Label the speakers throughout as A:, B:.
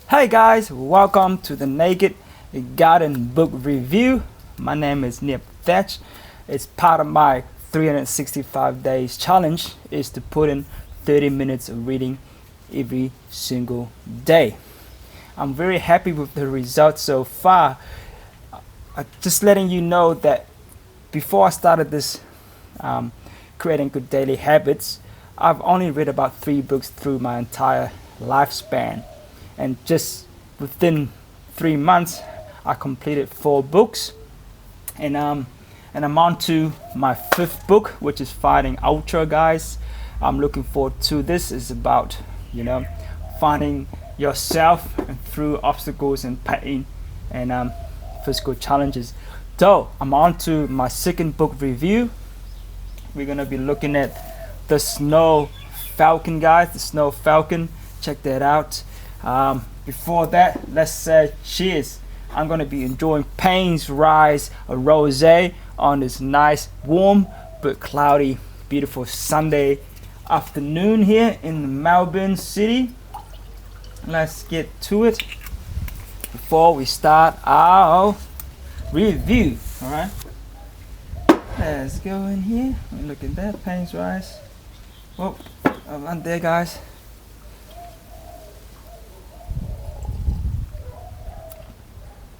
A: Hey guys, welcome to the Naked Garden Book Review. My name is Nepthach. It's part of my 365 days challenge is to put in 30 minutes of reading every single day. I'm very happy with the results so far. Just letting you know that before I started this creating good daily habits, I've only read about 3 books through my entire lifespan. And just within 3 months, I completed 4 books, and I'm on to my 5th book, which is Fighting Ultra, guys. I'm looking forward to this. It's about finding yourself through obstacles and pain and physical challenges. So I'm on to my 2nd book review. We're gonna be looking at the Snow Falcon, guys. The Snow Falcon. Check that out. Before that, let's say cheers. I'm going to be enjoying Payne's Rise, a rosé on this nice, warm but cloudy, beautiful Sunday afternoon here in Melbourne City. Let's get to it before we start our review. All right, let's go in here. Look at that, Payne's Rise. Whoa, around there, guys.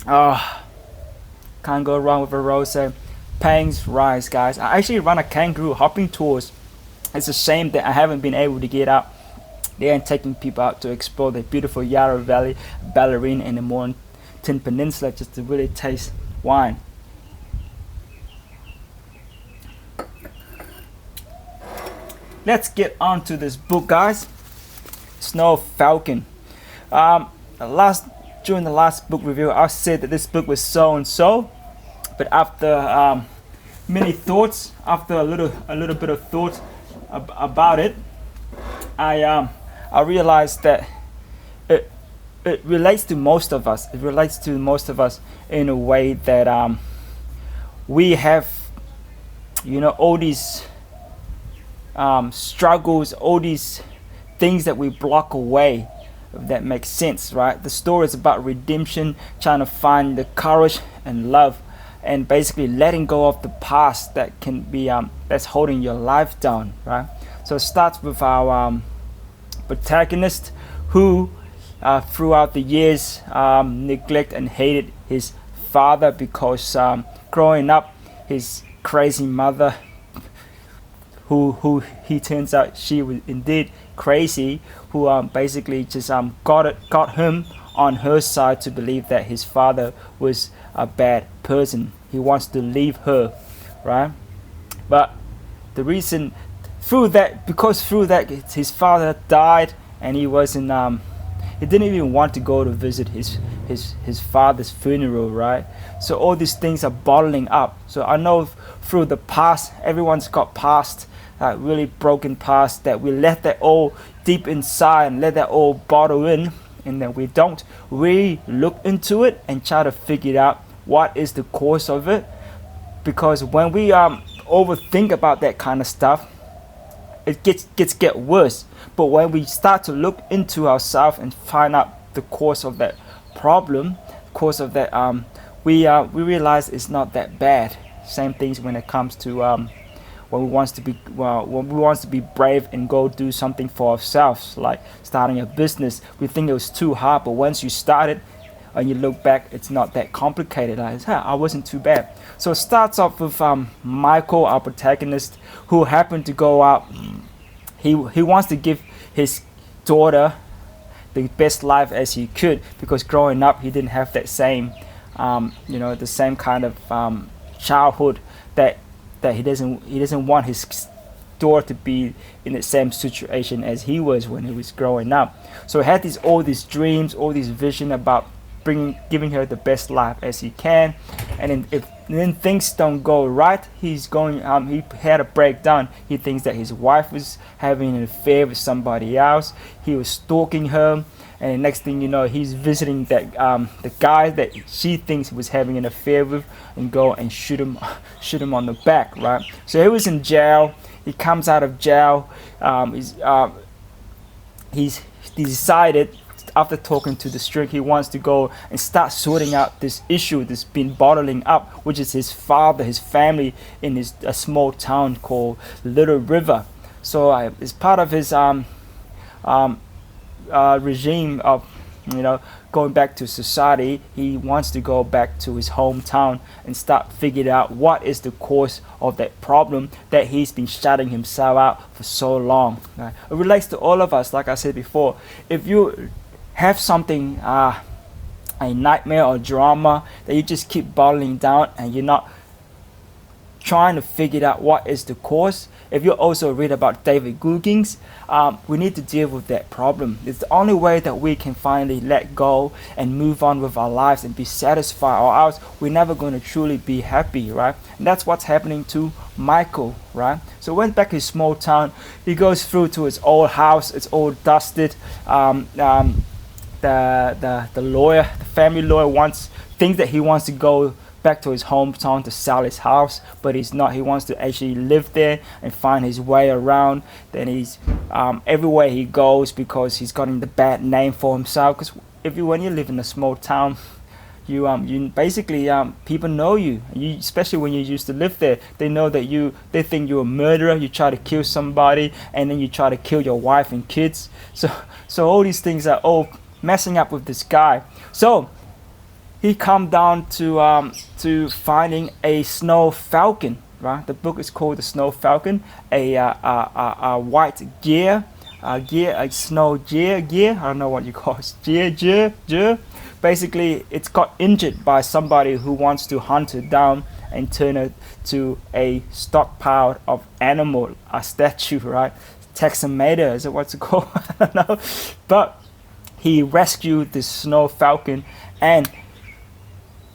A: Oh, can't go wrong with a rosé. Payne's Rise, guys. I actually run a kangaroo hopping tours. It's a shame that I haven't been able to get out there and taking people out to explore the beautiful Yarra Valley, Ballerine, and the Mornington Peninsula just to really taste wine. Let's get on to this book, guys. Snow Falcon. During the last book review, I said that this book was so and so, but after many thoughts, after a little bit of thought about it, I realized that it relates to most of us. It relates to most of us in a way that we have, all these struggles, all these things that we block away. If that makes sense, right? The story is about redemption, trying to find the courage and love, and basically letting go of the past that can be that's holding your life down, right? So it starts with our protagonist, who throughout the years neglected and hated his father because growing up, his crazy mother, who he turns out she was indeed crazy, who basically just got him on her side to believe that his father was a bad person. He wants to leave her, right? But the reason through that his father died, and he didn't even want to go to visit his father's funeral, right? So all these things are bottling up. So I know through the past, everyone's got past, really broken past, that we let that all deep inside and let that all bottle in, and then we don't really look into it and try to figure out what is the cause of it. Because when we overthink about that kind of stuff, it gets worse. But when we start to look into ourselves and find out the cause of that problem, we realize it's not that bad. Same things when it comes to when we want to be brave and go do something for ourselves, like starting a business. We think it was too hard, but once you start it and you look back, it's not that complicated. I wasn't too bad. So it starts off with Michael, our protagonist, who happened to go out. He wants to give his daughter the best life as he could, because growing up he didn't have that same the same kind of childhood that he doesn't want his daughter to be in the same situation as he was when he was growing up. So he had all these dreams, all these vision about giving her the best life as he can. And then things don't go right, he had a breakdown. He thinks that his wife was having an affair with somebody else. He was stalking her, and the next thing you know, he's visiting that the guy that she thinks he was having an affair with, and go and shoot him on the back, right? So he was in jail. He comes out of jail. He's decided after talking to the string, he wants to go and start sorting out this issue that's been bottling up, which is his father, his family in a small town called Little River. So it's part of his regime of, going back to society. He wants to go back to his hometown and start figuring out what is the cause of that problem that he's been shutting himself out for so long. Right? It relates to all of us, like I said before. If you have something, a nightmare or drama that you just keep bottling down and you're not trying to figure out what is the cause. If you also read about David Goggins, we need to deal with that problem. It's the only way that we can finally let go and move on with our lives and be satisfied, or else we're never going to truly be happy, right? And that's what's happening to Michael, right? So went back to his small town. He goes through to his old house. It's all dusted. The lawyer, the family lawyer, thinks that he wants to go back to his hometown to sell his house, but he's not. He wants to actually live there and find his way around. Then he's everywhere he goes, because he's gotten the bad name for himself. Because when you live in a small town, you basically people know you. Especially when you used to live there, they know that they think you're a murderer. You try to kill somebody, and then you try to kill your wife and kids. So all these things are all messing up with this guy. So he come down to finding a snow falcon, right? The book is called The Snow Falcon, a white gear, a snow gear. I don't know what you call it. Gear. Basically, it's got injured by somebody who wants to hunt it down and turn it to a stockpile of animal, a statue, right? Taximeter, is it what's it called? I don't know. But he rescued the snow falcon and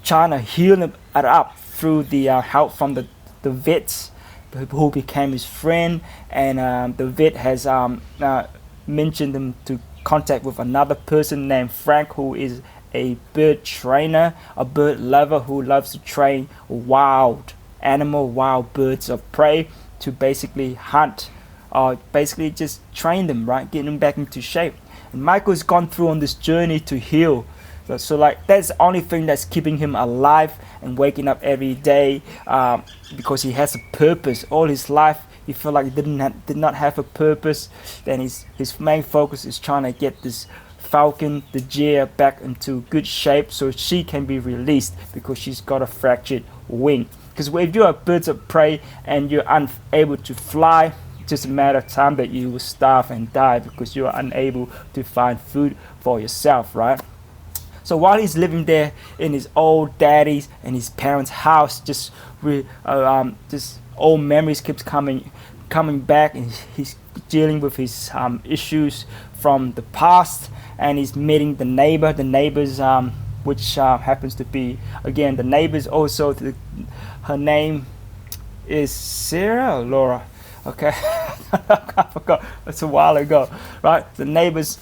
A: trying to heal it up through the help from the vets who became his friend, and the vet has mentioned him to contact with another person named Frank, who is a bird trainer, a bird lover who loves to train wild birds of prey to basically hunt, or basically just train them, right, getting them back into shape. And Michael's gone through on this journey to heal. So like that's the only thing that's keeping him alive and waking up every day, because he has a purpose. All his life he felt like he did not have a purpose. Then his main focus is trying to get this falcon, the deer, back into good shape so she can be released, because she's got a fractured wing. Because if you are birds of prey and you're unable to fly, it's just a matter of time that you will starve and die, because you are unable to find food for yourself, right? So while he's living there in his old daddy's and his parents' house, just old memories keeps coming back, and he's dealing with his issues from the past, and he's meeting the neighbors, which happens to be, again, the neighbors also. Her name is Sarah or Laura. Okay, I forgot. It's a while ago, right? The neighbors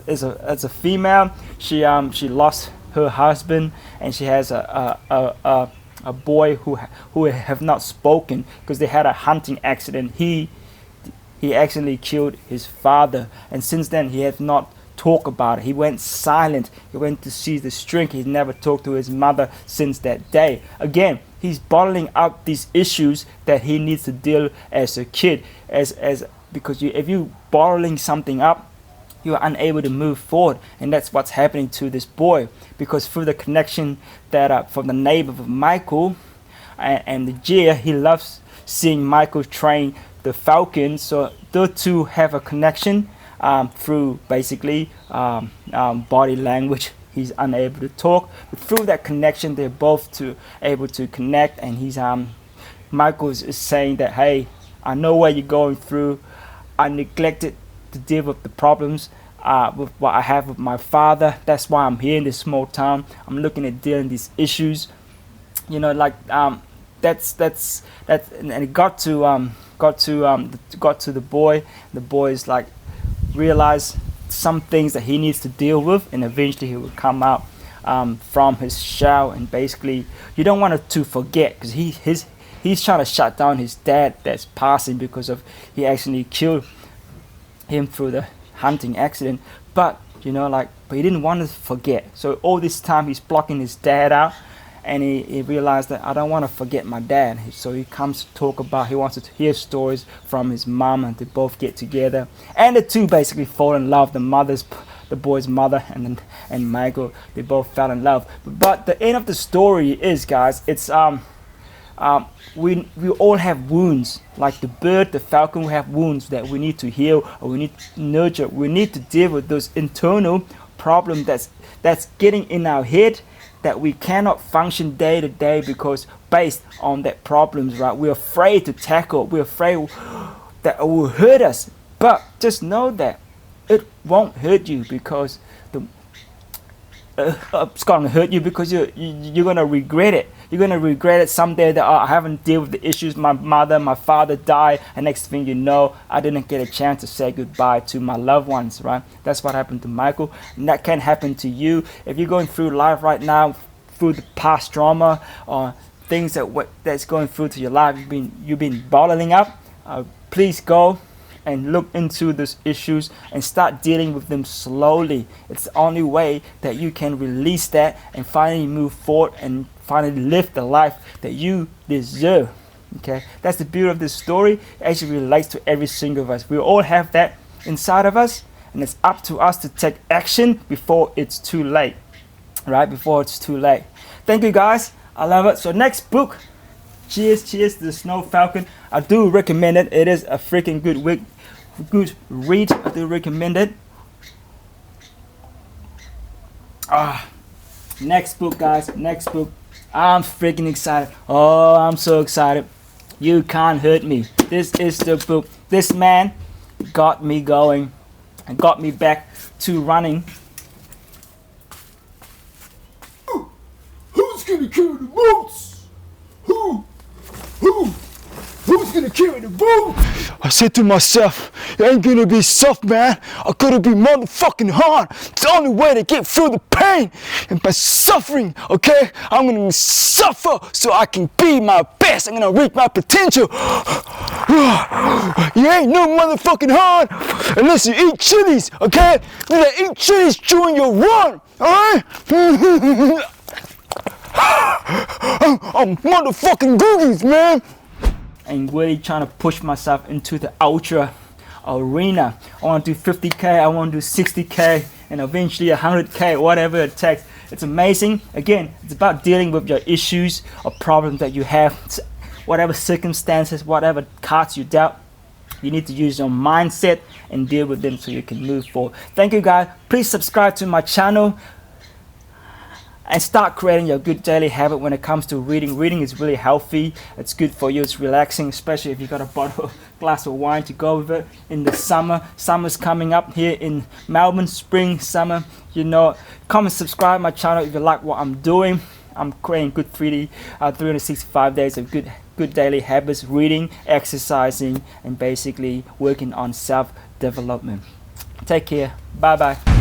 A: is a female. She lost her husband, and she has a boy who have not spoken because they had a hunting accident. He accidentally killed his father, and since then he has not talked about it. He went silent. He went to see the string. He's never talked to his mother since that day. Again, he's bottling up these issues that he needs to deal as a kid, because if you bottling something up, you are unable to move forward, and that's what's happening to this boy. Because through the connection that from the neighbor of Michael and the deer, he loves seeing Michael train the falcon. So the two have a connection through basically body language. He's unable to talk, but through that connection, they're both able to connect. And Michael is saying that, hey, I know what you're going through. I neglected to deal with the problems with what I have with my father. That's why I'm here in this small town. I'm looking at dealing these issues. That's and it got to the boy. The boy is like realized some things that he needs to deal with, and eventually he will come out from his shell. And basically, you don't want to forget, because he's trying to shut down his dad that's passing, because of he actually killed him through the hunting accident. But you know, like, but he didn't want to forget. So all this time he's blocking his dad out, and he realized that I don't want to forget my dad. So he comes to talk about, he wants to hear stories from his mom, and they both get together, and the two basically fall in love. The boy's mother and Michael, they both fell in love. But the end of the story is, guys, it's we all have wounds. Like the bird, the falcon, we have wounds that we need to heal, or we need to nurture. We need to deal with those internal problems that's getting in our head, that we cannot function day to day because based on that problems, right? We're afraid to tackle. We're afraid that it will hurt us. But just know that it won't hurt you, because it's gonna hurt you because you're gonna regret it. You're gonna regret it someday, that I haven't dealt with the issues. My mother, my father died, and next thing you know, I didn't get a chance to say goodbye to my loved ones, right? That's what happened to Michael, and that can happen to you. If you're going through life right now, through the past trauma or things that's going through to your life, you've been bottling up, please go and look into these issues and start dealing with them slowly. It's the only way that you can release that and finally move forward and finally live the life that you deserve. Okay, that's the beauty of this story. It actually relates to every single of us. We all have that inside of us, and it's up to us to take action before it's too late. Right, before it's too late. Thank you, guys. I love it. So next book, cheers to the Snow Falcon. I do recommend it. It is a freaking good read. I do recommend it. Next book, guys. Next book. I'm freaking excited. Oh, I'm so excited. You Can't Hurt Me. This is the book. This man got me going and got me back to running.
B: Who's gonna carry the boots? Who's gonna carry the boots? I said to myself, it ain't gonna be soft, man. I gotta be motherfucking hard. It's the only way to get through the pain. And by suffering, okay, I'm gonna suffer so I can be my best. I'm gonna reach my potential. You ain't no motherfucking hard unless you eat chilies, okay? You gotta eat chilies during your run, alright? I'm motherfucking googies, man.
A: And really trying to push myself into the ultra arena. I want to do 50K, I want to do 60K, and eventually 100K, whatever it takes. It's amazing. Again, it's about dealing with your issues or problems that you have. Whatever circumstances, whatever cards you dealt, you need to use your mindset and deal with them so you can move forward. Thank you, guys. Please subscribe to my channel and start creating your good daily habit when it comes to reading. Reading is really healthy. It's good for you. It's relaxing, especially if you got a glass of wine to go with it in the summer. Summer's coming up here in Melbourne. Spring, summer. You know, come and subscribe my channel if you like what I'm doing. I'm creating good 365 days of good daily habits, reading, exercising, and basically working on self-development. Take care. Bye-bye.